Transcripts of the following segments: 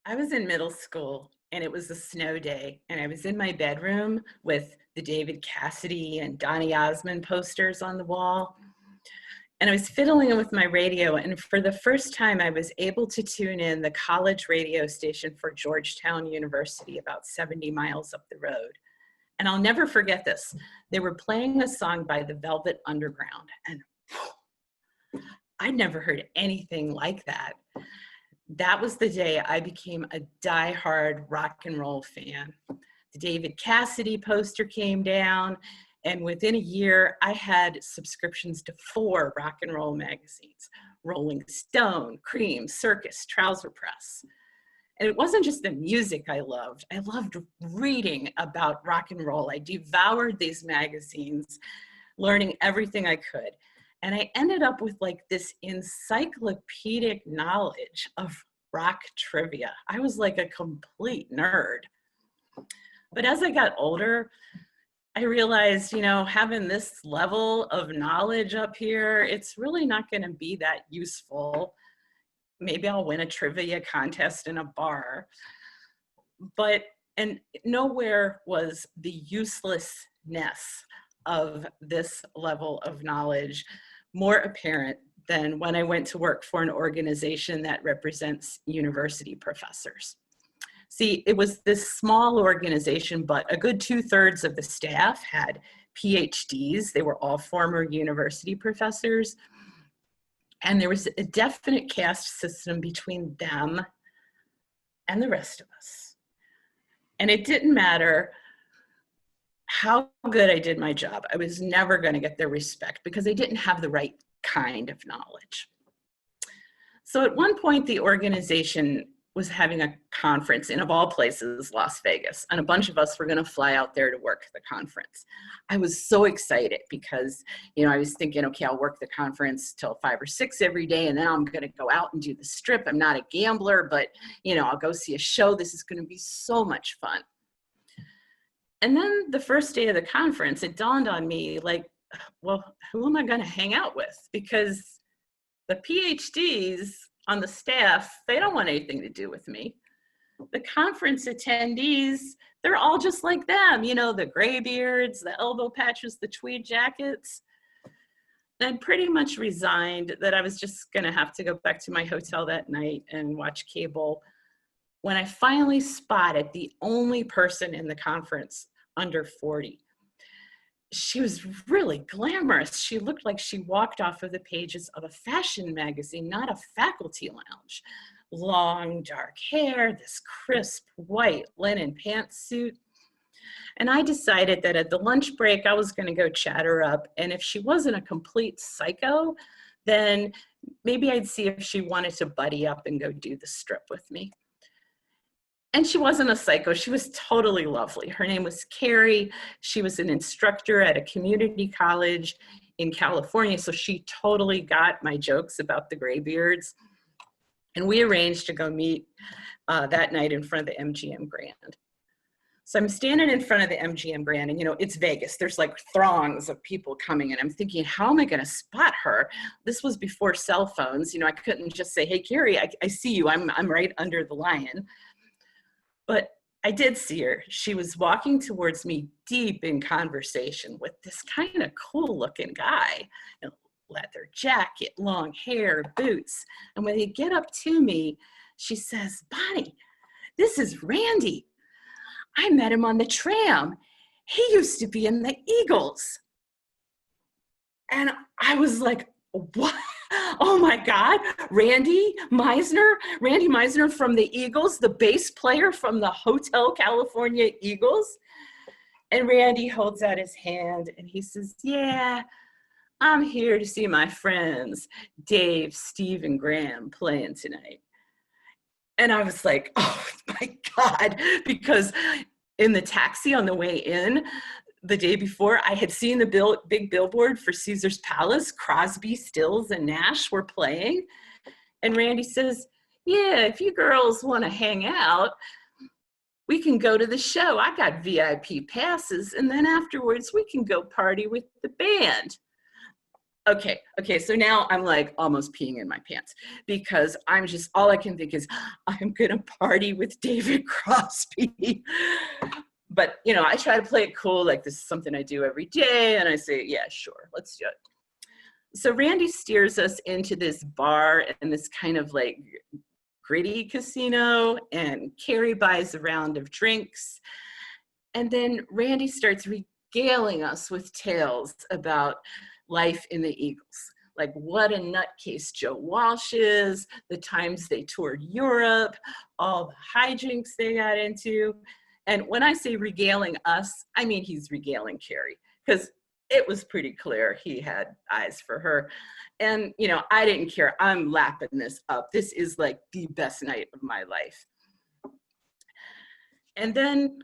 I was in middle school and it was a snow day, and I was in my bedroom with the David Cassidy and Donny Osmond posters on the wall. And I was fiddling with my radio, and for the first time, I was able to tune in the college radio station for Georgetown University, about 70 miles up the road. And I'll never forget this. They were playing a song by the Velvet Underground, and I'd never heard anything like that. That was the day I became a diehard rock and roll fan. The David Cassidy poster came down, and within a year, I had subscriptions to 4 rock and roll magazines: Rolling Stone, Cream, Circus, Trouser Press. And it wasn't just the music I loved reading about rock and roll. I devoured these magazines, learning everything I could. And I ended up with like this encyclopedic knowledge of rock trivia. I was like a complete nerd. But as I got older, I realized, having this level of knowledge up here, it's really not going to be that useful. Maybe I'll win a trivia contest in a bar. And nowhere was the uselessness of this level of knowledge more apparent than when I went to work for an organization that represents university professors. See, it was this small organization, but a good 2/3 of the staff had PhDs. They were all former university professors. And there was a definite caste system between them and the rest of us. And it didn't matter how good I did my job. I was never going to get their respect because I didn't have the right kind of knowledge. So at one point, the organization was having a conference in, of all places, Las Vegas, and a bunch of us were going to fly out there to work the conference. I was so excited because, I was thinking, okay, I'll work the conference till 5 or 6 every day, and then I'm going to go out and do the strip. I'm not a gambler, but, I'll go see a show. This is going to be so much fun. And then the first day of the conference, it dawned on me, like, well, who am I going to hang out with? Because the PhDs on the staff, they don't want anything to do with me. The conference attendees, they're all just like them, the graybeards, the elbow patches, the tweed jackets. I pretty much resigned that I was just going to have to go back to my hotel that night and watch cable when I finally spotted the only person in the conference under 40. She was really glamorous. She looked like she walked off of the pages of a fashion magazine, not a faculty lounge. Long, dark hair, this crisp white linen pantsuit. And I decided that at the lunch break, I was going to go chat her up. And if she wasn't a complete psycho, then maybe I'd see if she wanted to buddy up and go do the strip with me. And she wasn't a psycho. She was totally lovely. Her name was Carrie. She was an instructor at a community college in California. So she totally got my jokes about the graybeards. And we arranged to go meet that night in front of the MGM Grand. So I'm standing in front of the MGM Grand, and it's Vegas. There's like throngs of people coming, and I'm thinking, how am I going to spot her? This was before cell phones. I couldn't just say, hey, Carrie, I see you. I'm right under the lion. But I did see her. She was walking towards me deep in conversation with this kind of cool looking guy. Leather jacket, long hair, boots. And when they get up to me, she says, Bonnie, this is Randy. I met him on the tram. He used to be in the Eagles. And I was like, what? Oh my God, Randy Meisner from the Eagles, the bass player from the Hotel California Eagles. And Randy holds out his hand and he says, yeah, I'm here to see my friends, Dave, Steve, and Graham playing tonight. And I was like, oh my God, because in the taxi on the way in, the day before, I had seen the big billboard for Caesar's Palace. Crosby, Stills, and Nash were playing. And Randy says, yeah, if you girls want to hang out, we can go to the show. I got VIP passes. And then afterwards, we can go party with the band. Okay, so now I'm like almost peeing in my pants because I'm just, all I can think is, I'm gonna party with David Crosby. But, you know, I try to play it cool, like this is something I do every day, and I say, yeah, sure, let's do it. So Randy steers us into this bar and this kind of like gritty casino, and Carrie buys a round of drinks. And then Randy starts regaling us with tales about life in the Eagles. Like what a nutcase Joe Walsh is, the times they toured Europe, all the hijinks they got into. And when I say regaling us, I mean he's regaling Carrie, because it was pretty clear he had eyes for her. And, you know, I didn't care. I'm lapping this up. This is like the best night of my life. And then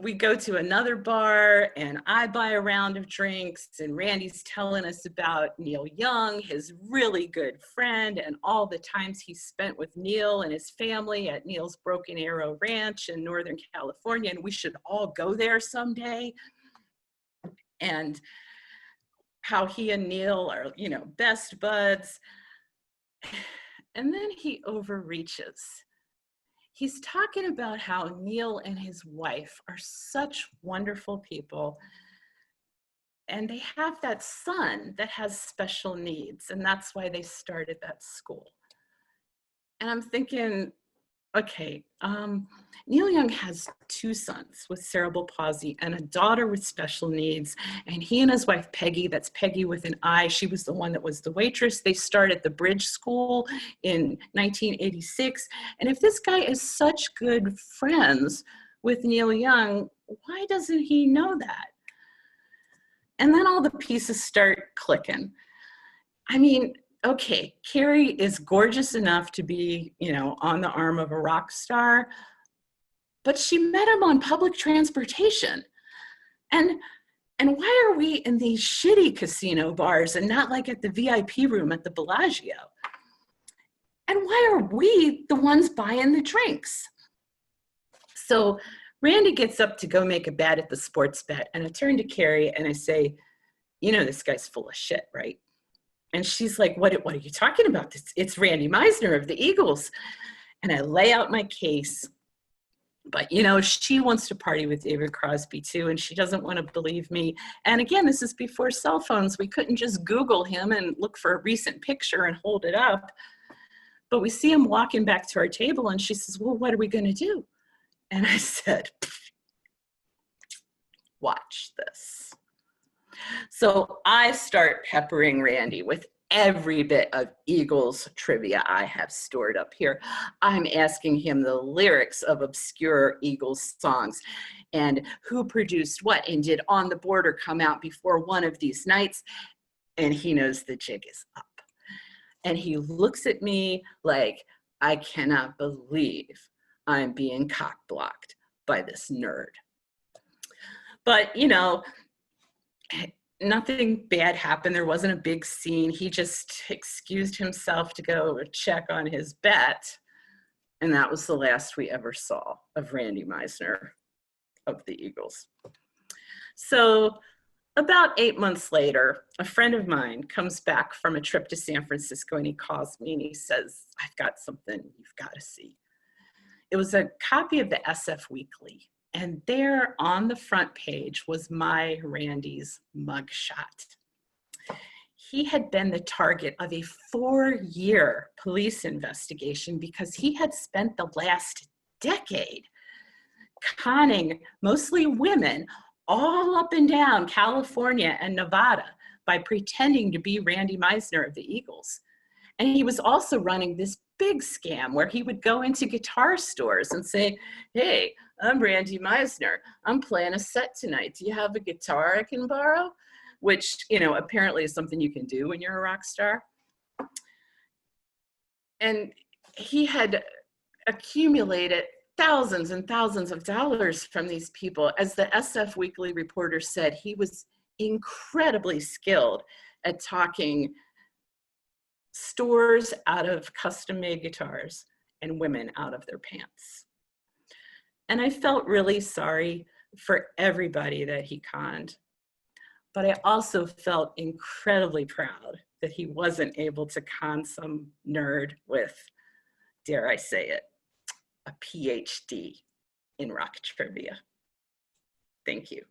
we go to another bar and I buy a round of drinks, and Randy's telling us about Neil Young, his really good friend, and all the times he spent with Neil and his family at Neil's Broken Arrow Ranch in Northern California, and we should all go there someday. And how he and Neil are, you know, best buds. And then he overreaches. He's talking about how Neil and his wife are such wonderful people, and they have that son that has special needs, and that's why they started that school. And I'm thinking, okay, Neil Young has 2 sons with cerebral palsy and a daughter with special needs. And he and his wife, Peggy, that's Peggy with an I, she was the one that was the waitress. They started the Bridge School in 1986. And if this guy is such good friends with Neil Young, why doesn't he know that? And then all the pieces start clicking. I mean, okay, Carrie is gorgeous enough to be, you know, on the arm of a rock star, but she met him on public transportation. And why are we in these shitty casino bars and not like at the VIP room at the Bellagio? And why are we the ones buying the drinks? So Randy gets up to go make a bet at the sports bet, and I turn to Carrie and I say, you know, this guy's full of shit, right? And she's like, what are you talking about? It's Randy Meisner of the Eagles. And I lay out my case. But, you know, she wants to party with David Crosby too, and she doesn't want to believe me. And again, this is before cell phones. We couldn't just Google him and look for a recent picture and hold it up. But we see him walking back to our table, and she says, well, what are we going to do? And I said, watch this. So I start peppering Randy with every bit of Eagles trivia I have stored up here. I'm asking him the lyrics of obscure Eagles songs and who produced what, and did On the Border come out before one of these nights? And he knows the jig is up. And he looks at me like, I cannot believe I'm being cock-blocked by this nerd. But, you know, nothing bad happened. There wasn't a big scene. He just excused himself to go check on his bet. And that was the last we ever saw of Randy Meisner of the Eagles. So about 8 months later, a friend of mine comes back from a trip to San Francisco, and he calls me and he says, I've got something you've got to see. It was a copy of the SF Weekly. And there on the front page was my Randy's mugshot. He had been the target of a 4-year police investigation because he had spent the last decade conning mostly women all up and down California and Nevada by pretending to be Randy Meisner of the Eagles. And he was also running this big scam where he would go into guitar stores and say, hey, I'm Randy Meisner. I'm playing a set tonight. Do you have a guitar I can borrow? Which, you know, apparently is something you can do when you're a rock star. And he had accumulated thousands and thousands of dollars from these people. As the SF Weekly reporter said, he was incredibly skilled at talking stores out of custom-made guitars and women out of their pants. And I felt really sorry for everybody that he conned. but I also felt incredibly proud that he wasn't able to con some nerd with, dare I say it, a PhD in rock trivia. Thank you.